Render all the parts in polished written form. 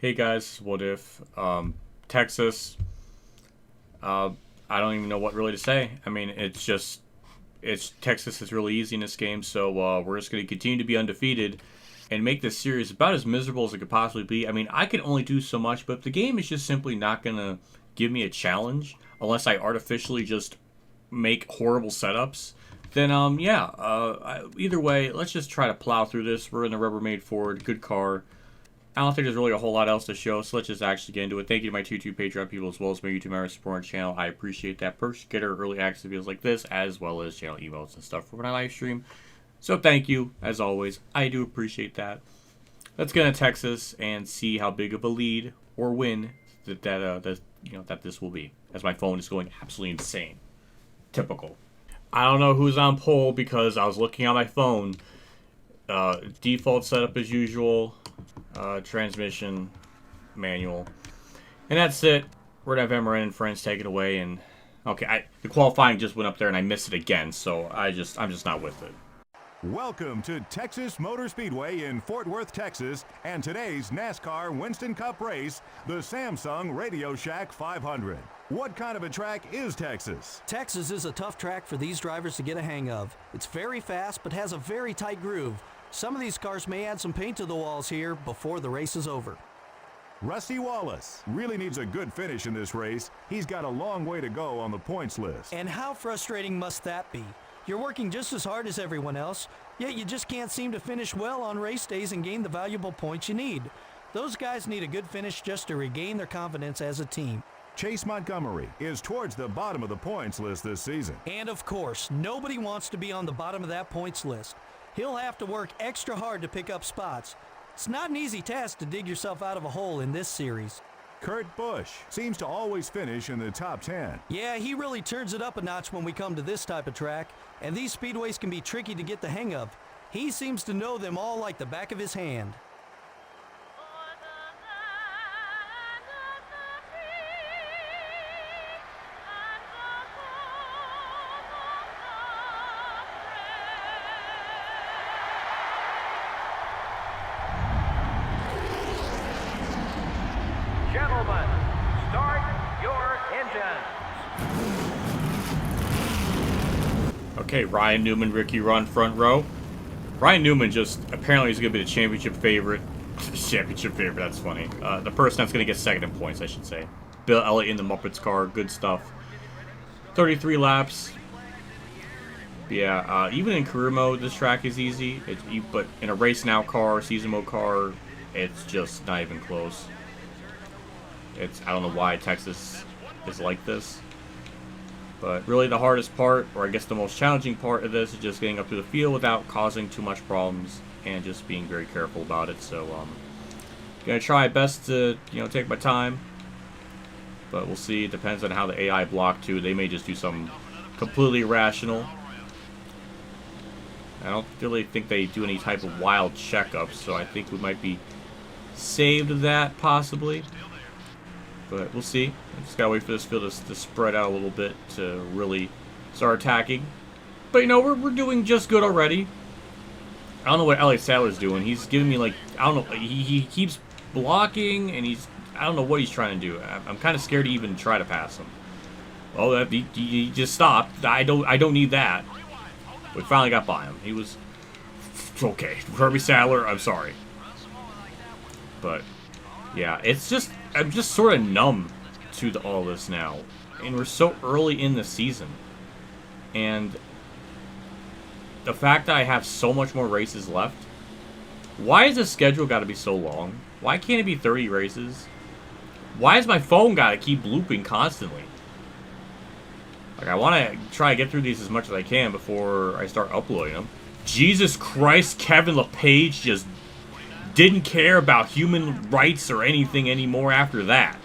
Hey guys, what if Texas? I don't even know what really to say. I mean, it's Texas is really easy in this game, so we're just going to continue to be undefeated and make this series about as miserable as it could possibly be. I mean, I can only do so much, but if the game is just simply not going to give me a challenge unless I artificially just make horrible setups, then yeah. Either way, let's just try to plow through this. We're in the Rubbermaid Ford, good car. I don't think there's really a whole lot else to show, so let's just actually get into it. Thank you to my two Patreon people as well as my YouTube members supporting the channel. I appreciate that. Perks, get our early access videos like this, as well as channel emails and stuff for when I live stream. So thank you, as always. I do appreciate that. Let's get into Texas and see how big of a lead or win that this will be, as my phone is going absolutely insane. Typical. I don't know who's on pole because I was looking at my phone. Default setup as usual. Transmission manual, and that's it. We're gonna have Emma and friends take it away. And okay, the qualifying just went up there and I missed it again, so I'm just not with it. Welcome to Texas Motor Speedway in Fort Worth, Texas, and today's NASCAR Winston Cup race, the Samsung Radio Shack 500. What kind of a track is Texas? Texas is a tough track for these drivers to get a hang of. It's very fast, but has a very tight groove. Some of these cars may add some paint to the walls here before the race is over. Rusty Wallace really needs a good finish in this race. He's got a long way to go on the points list. And how frustrating must that be? You're working just as hard as everyone else, yet you just can't seem to finish well on race days and gain the valuable points you need. Those guys need a good finish just to regain their confidence as a team. Chase Montgomery is towards the bottom of the points list this season. And of course, nobody wants to be on the bottom of that points list. He'll have to work extra hard to pick up spots. It's not an easy task to dig yourself out of a hole in this series. Kurt Busch seems to always finish in the top 10. Yeah, he really turns it up a notch when we come to this type of track, and these speedways can be tricky to get the hang of. He seems to know them all like the back of his hand. Gentlemen, start your engines. Okay, Ryan Newman, Ricky Run, front row. Ryan Newman just apparently is going to be the championship favorite. Championship favorite, that's funny. The person that's going to get second in points, I should say. Bill Elliott in the Muppets car, good stuff. 33 laps. Yeah, even in career mode, this track is easy. But in a race now car, season mode car, it's just not even close. I don't know why Texas is like this. But really the hardest part, or I guess the most challenging part of this, is just getting up to the field without causing too much problems and just being very careful about it. So gonna try my best to, take my time. But we'll see. It depends on how the AI block too. They may just do something completely irrational. I don't really think they do any type of wild checkups, so I think we might be saved of that possibly. But we'll see. I just gotta wait for this field to spread out a little bit to really start attacking. But we're doing just good already. I don't know what Elliott Sadler's doing. He's giving me I don't know. He keeps blocking and I don't know what he's trying to do. I'm kind of scared to even try to pass him. Oh, he just stopped. I don't need that. We finally got by him. He was okay. Herbie Sadler, I'm sorry. But yeah, I'm just sort of numb to all this now. And we're so early in the season. And the fact that I have so much more races left. Why is the schedule got to be so long? Why can't it be 30 races? Why has my phone got to keep looping constantly? I want to try to get through these as much as I can before I start uploading them. Jesus Christ, Kevin Lepage just didn't care about human rights or anything anymore after that.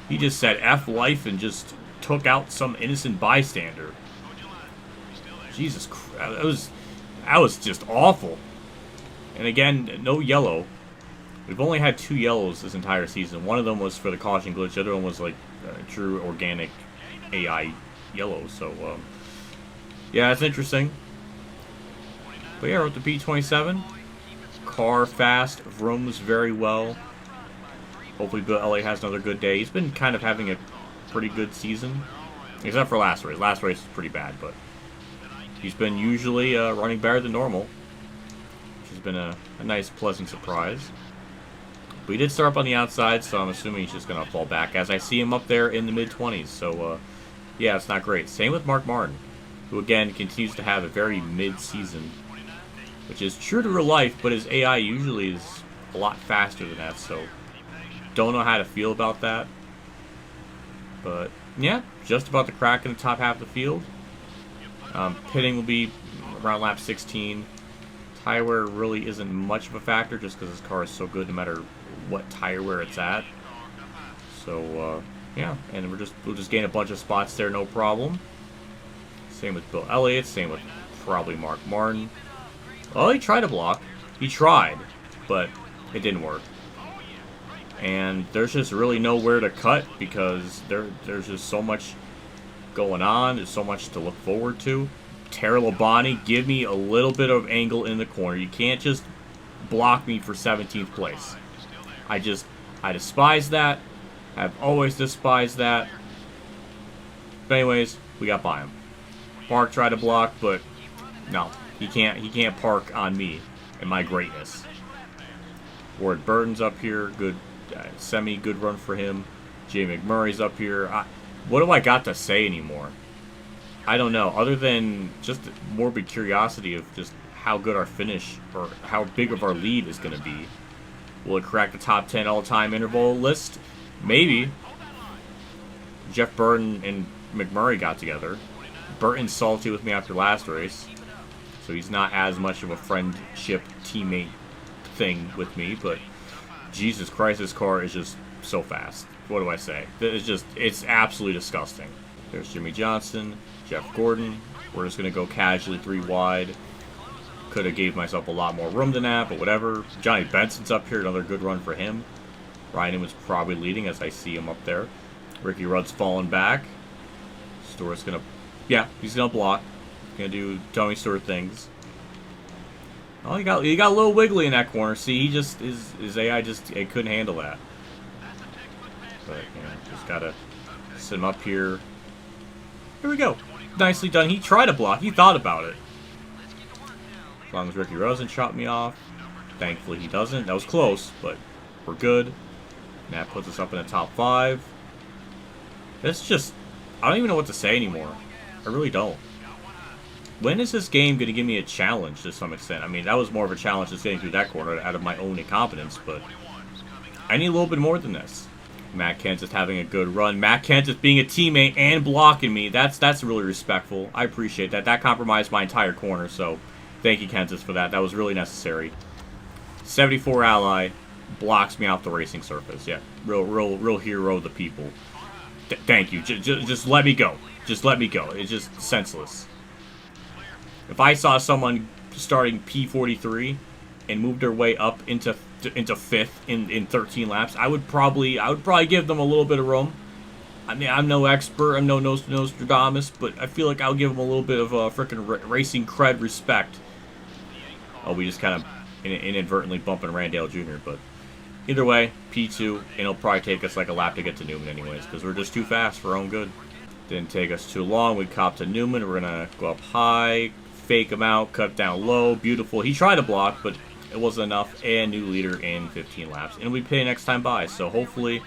He just said F life and just took out some innocent bystander. Jesus Christ, that was just awful. And again, no yellow. We've only had 2 yellows this entire season. One of them was for the caution glitch. The other one was like true organic AI yellow. So, yeah, it's interesting. But yeah, I wrote the P27. Car fast, rooms very well. Hopefully Bill Elliott has another good day. He's been kind of having a pretty good season. Except for last race. Last race was pretty bad, but he's been usually running better than normal. Which has been a nice, pleasant surprise. But he did start up on the outside, so I'm assuming he's just going to fall back. As I see him up there in the mid-20s. So, yeah, it's not great. Same with Mark Martin, who, again, continues to have a very mid-season. Which is true to real life, but his AI usually is a lot faster than that, so don't know how to feel about that. But, yeah, just about to crack in the top half of the field. Pitting will be around lap 16. Tire wear really isn't much of a factor just because this car is so good no matter what tire wear it's at. So, yeah, and we'll just gain a bunch of spots there, no problem. Same with Bill Elliott, same with probably Mark Martin. Oh, he tried to block. He tried, but it didn't work. And there's just really nowhere to cut because there's just so much going on. There's so much to look forward to. Tara Labonte, give me a little bit of angle in the corner. You can't just block me for 17th place. I despise that. I've always despised that. But anyways, we got by him. Park tried to block, but no. He can't park on me and my greatness. Ward Burton's up here. Good, semi-good run for him. Jay McMurray's up here. What do I got to say anymore? I don't know. Other than just morbid curiosity of just how good our finish or how big of our lead is going to be. Will it crack the top 10 all-time interval list? Maybe. Jeff Burton and McMurray got together. Burton's salty with me after last race. So he's not as much of a friendship teammate thing with me, but Jesus Christ, this car is just so fast. What do I say? It's absolutely disgusting. There's Jimmy Johnson, Jeff Gordon. We're just going to go casually 3 wide. Could have gave myself a lot more room than that, but whatever. Johnny Benson's up here, another good run for him. Ryan was probably leading as I see him up there. Ricky Rudd's falling back. Stewart's going to, yeah, he's going to block. Gonna do Tony Stewart things. Oh, he got a little wiggly in that corner. See, his AI it couldn't handle that. But just gotta sit him up here. Here we go. Nicely done. He tried to block. He thought about it. As long as Ricky Rosen shot me off. Thankfully he doesn't. That was close, but we're good. And that puts us up in the top 5. It's just, I don't even know what to say anymore. I really don't. When is this game going to give me a challenge to some extent? I mean, that was more of a challenge just getting through that corner out of my own incompetence, but I need a little bit more than this. Matt Kent just having a good run. Matt Kent just being a teammate and blocking me. That's really respectful. I appreciate that. That compromised my entire corner, so thank you, Kentis, for that. That was really necessary. 74 ally blocks me off the racing surface. Yeah, real hero of the people. Thank you. Just let me go. Just let me go. It's just senseless. If I saw someone starting P43 and moved their way up into 5th in 13 laps, I would probably give them a little bit of room. I mean, I'm no expert, I'm no Nostradamus, but I feel like I'll give them a little bit of frickin' racing cred respect. Oh, we just kind of inadvertently bumping Randall Jr., but either way, P2, and it'll probably take us like a lap to get to Newman anyways, because we're just too fast for our own good. Didn't take us too long. We cop to Newman. We're going to go up high, fake him out, cut down low. Beautiful. He tried to block, but it wasn't enough. And new leader in 15 laps. And we pay next time by. So hopefully,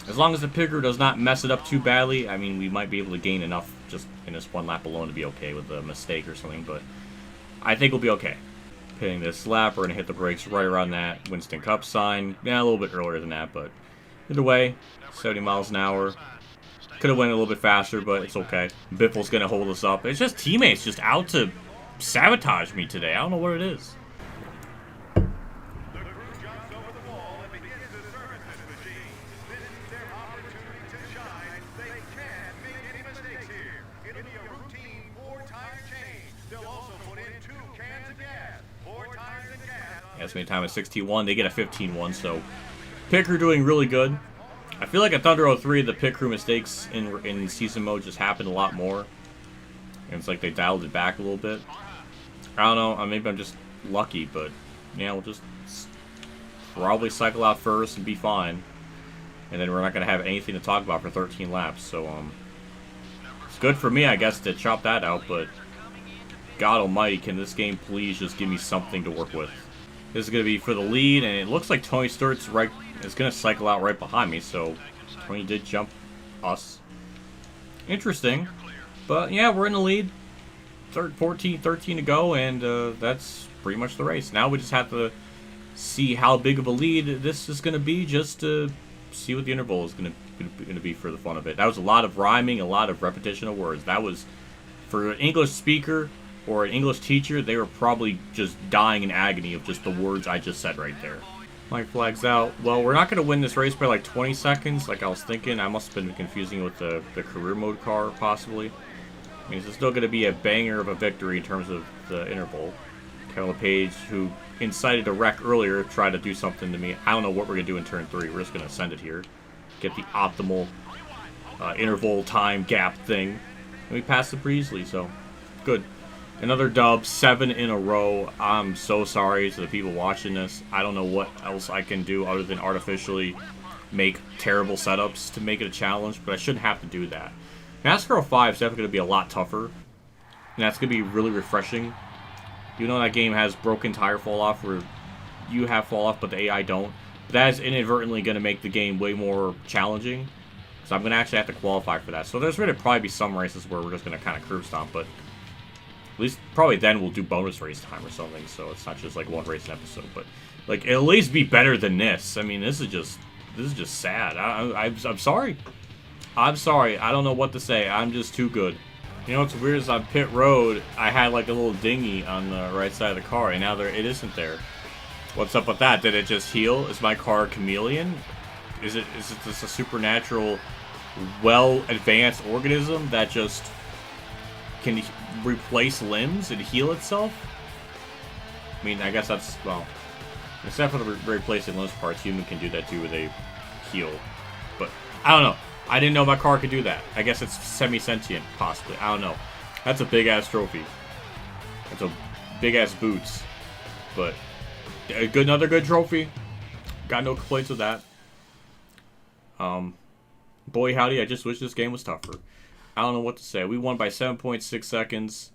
as long as the pit crew does not mess it up too badly, I mean, we might be able to gain enough just in this one lap alone to be okay with a mistake or something. But I think we'll be okay. Pitting this lap, we're going to hit the brakes right around that Winston Cup sign. Yeah, a little bit earlier than that, but either way, 70 miles an hour. Could have went a little bit faster, but it's okay. Biffle's going to hold us up. It's just teammates just out to sabotage me today. I don't know what it is. Estimated time is 16-1. They get a 15-1, so pit crew doing really good. I feel like at Thunder 03, the pit crew mistakes in season mode just happened a lot more. And it's like they dialed it back a little bit. I don't know. Maybe I'm just lucky, but yeah, we'll just probably cycle out first and be fine. and then we're not going to have anything to talk about for 13 laps. So, it's good for me, I guess, to chop that out, but God almighty, can this game please just give me something to work with? This is going to be for the lead, and it looks like Tony Stewart's right, is going to cycle out right behind me, so Tony did jump us. Interesting. But yeah, we're in the lead. 13 to go, and that's pretty much the race. Now we just have to see how big of a lead this is going to be, just to see what the interval is going to be for the fun of it. That was a lot of rhyming, a lot of repetition of words. That was, for an English speaker or an English teacher, they were probably just dying in agony of just the words I just said right there. My flag's out. Well, we're not going to win this race by like 20 seconds like I was thinking. I must have been confusing with the career mode car, possibly. I mean, it's still going to be a banger of a victory in terms of the interval. Kevin Lepage, who incited a wreck earlier, tried to do something to me. I don't know what we're going to do in turn 3. We're just going to send it here. Get the optimal interval time gap thing. And we passed it pretty easily, so good. Another dub, 7 in a row. I'm so sorry to the people watching this. I don't know what else I can do other than artificially make terrible setups to make it a challenge, but I shouldn't have to do that. NASCAR 05 is definitely going to be a lot tougher, and that's going to be really refreshing. You know that game has broken tire fall off where you have fall off but the AI don't. But that is inadvertently going to make the game way more challenging, so I'm going to actually have to qualify for that. So there's going to probably be some races where we're just going to kind of curb stomp, but at least probably then we'll do bonus race time or something, so it's not just like one race an episode. But like, at least be better than this. I mean, this is just sad. I'm sorry. I'm sorry. I don't know what to say. I'm just too good. You know what's weird is on pit road, I had like a little dinghy on the right side of the car, and now it isn't there. What's up with that? Did it just heal? Is my car a chameleon? Is it just a supernatural, well-advanced organism that just can replace limbs and heal itself? I mean, I guess that's, well, except for the replacing limbs parts, human can do that too where they heal. But I don't know. I didn't know my car could do that. I guess it's semi-sentient, possibly. I don't know. That's a big-ass trophy. That's a big-ass boots. But another good trophy. Got no complaints with that. Boy howdy, I just wish this game was tougher. I don't know what to say. We won by 7.6 seconds.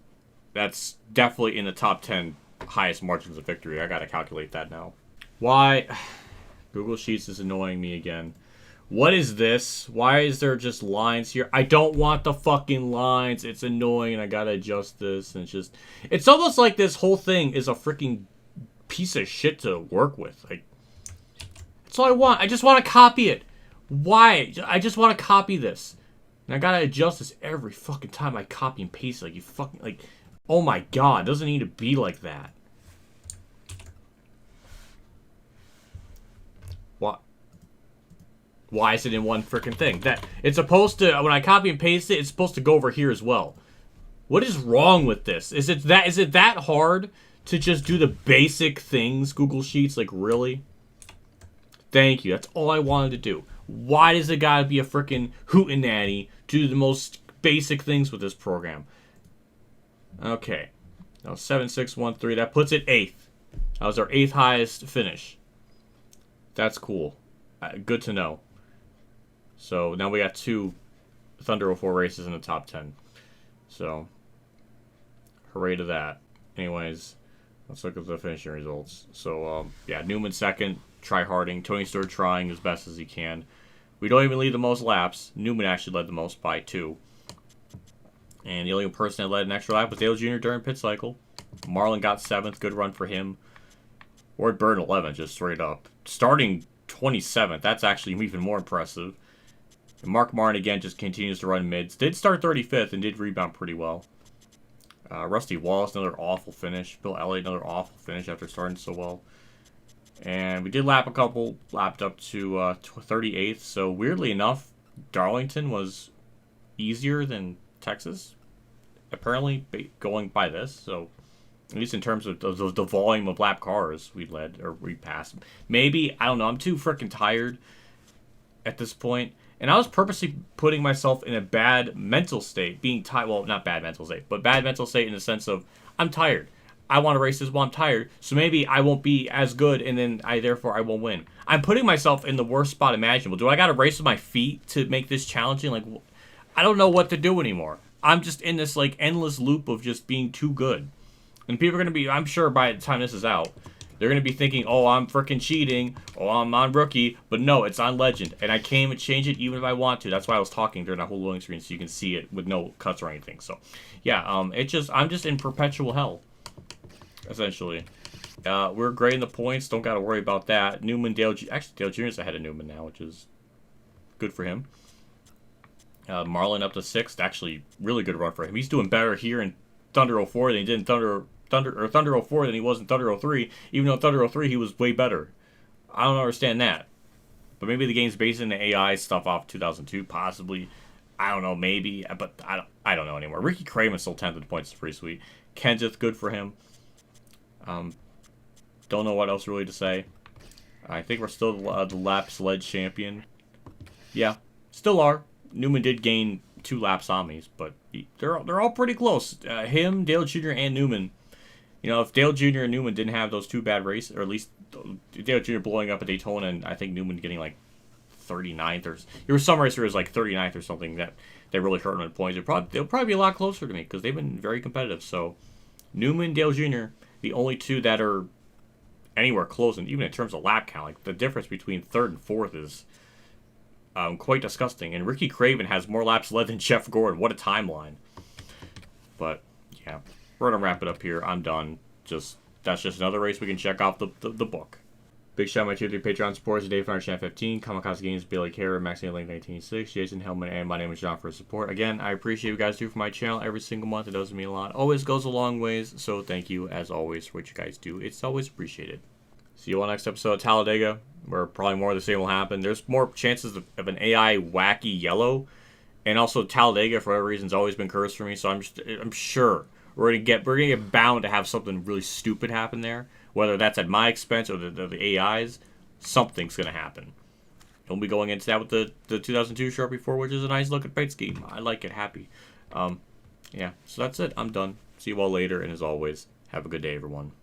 That's definitely in the top 10 highest margins of victory. I gotta calculate that now. Why? Google Sheets is annoying me again. What is this? Why is there just lines here? I don't want the fucking lines. It's annoying and I gotta adjust this. And it's almost like this whole thing is a freaking piece of shit to work with. Like, that's all I want. I just want to copy it. Why? I just want to copy this. And I gotta adjust this every fucking time I copy and paste it. Like, you fucking, like, oh my god. It doesn't need to be like that. What? Why is it in one freaking thing? That it's supposed to, when I copy and paste it, it's supposed to go over here as well. What is wrong with this? Is it that hard to just do the basic things, Google Sheets? Like, really? Thank you. That's all I wanted to do. Why does it gotta be a freaking hootenanny to do the most basic things with this program? Okay. Now 7613. That puts it 8th. That was our 8th highest finish. That's cool. Good to know. So now we got 2 Thunder 04 races in the top 10. So, hooray to that. Anyways, let's look at the finishing results. So, yeah, Newman 2nd, try-harding. Tony Stewart trying as best as he can. We don't even lead the most laps. Newman actually led the most by 2. And the only person that led an extra lap was Dale Jr. during pit cycle. Marlin got 7th. Good run for him. Ward Bird 11th, just straight up. Starting 27th. That's actually even more impressive. And Mark Martin, again, just continues to run mids. Did start 35th and did rebound pretty well. Rusty Wallace, another awful finish. Bill Elliott, another awful finish after starting so well. And we did lap a couple. Lapped up to 38th. So, weirdly enough, Darlington was easier than Texas. Apparently, going by this. So, at least in terms of the volume of lap cars we led, or we passed. Maybe, I don't know, I'm too freaking tired at this point. And I was purposely putting myself in a bad mental state, being tired. Well, not bad mental state, but bad mental state in the sense of, I'm tired. I want to race this while I'm tired, so maybe I won't be as good, and then therefore I won't win. I'm putting myself in the worst spot imaginable. Do I got to race with my feet to make this challenging? Like, I don't know what to do anymore. I'm just in this, like, endless loop of just being too good. And people are going to be, I'm sure by the time this is out, they're going to be thinking, oh, I'm freaking cheating, oh, I'm on rookie, but no, it's on legend, and I can't even change it even if I want to. That's why I was talking during that whole loading screen, so you can see it with no cuts or anything. So, yeah, I'm just in perpetual hell, essentially. We're great in the points, don't got to worry about that. Newman, actually, Dale Jr. is ahead of Newman now, which is good for him. Marlin up to 6th, actually, really good run for him. He's doing better here in Thunder 04 than he did in Thunder 04 than he was in Thunder 03, even though in Thunder 03 he was way better. I don't understand that. But maybe the game's based in the AI stuff off 2002, possibly. I don't know, maybe, but I don't know anymore. Ricky Craven's still 10th in points, is pretty sweet. Kenseth, good for him. Don't know what else really to say. I think we're still the lap sledge champion. Yeah, still are. Newman did gain 2 laps on me, but they're all pretty close. Him, Dale Jr., and Newman. You know, if Dale Jr. and Newman didn't have those 2 bad races, or at least Dale Jr. blowing up at Daytona, and I think Newman getting like 39th, or there was some racer who was like 39th or something that they really hurt him in points. They'll probably be a lot closer to me because they've been very competitive. So Newman, Dale Jr., the only 2 that are anywhere close, and even in terms of lap count, like the difference between 3rd and 4th is quite disgusting. And Ricky Craven has more laps led than Jeff Gordon. What a timeline! But yeah. We're going to wrap it up here. I'm done. That's just another race we can check off the book. Big shout out to my tier 3 Patreon supporters. Dave Farner, Chan 15, Kamikazegames, Billy Carey, Maxine Link 1986, Jason Hellman, and my name is John for support. Again, I appreciate you guys do for my channel every single month. It does mean a lot. Always goes a long ways. So thank you, as always, for what you guys do. It's always appreciated. See you on the next episode of Talladega, where probably more of the same will happen. There's more chances of an AI wacky yellow. And also Talladega, for whatever reason, has always been cursed for me. So I'm sure we're gonna get bound to have something really stupid happen there, whether that's at my expense or the AI's. Something's gonna happen. Don't be going into that with the 2002 Sharpie 4, which is a nice looking paint scheme. I like it. Happy. Yeah. So that's it. I'm done. See you all later, and as always, have a good day, everyone.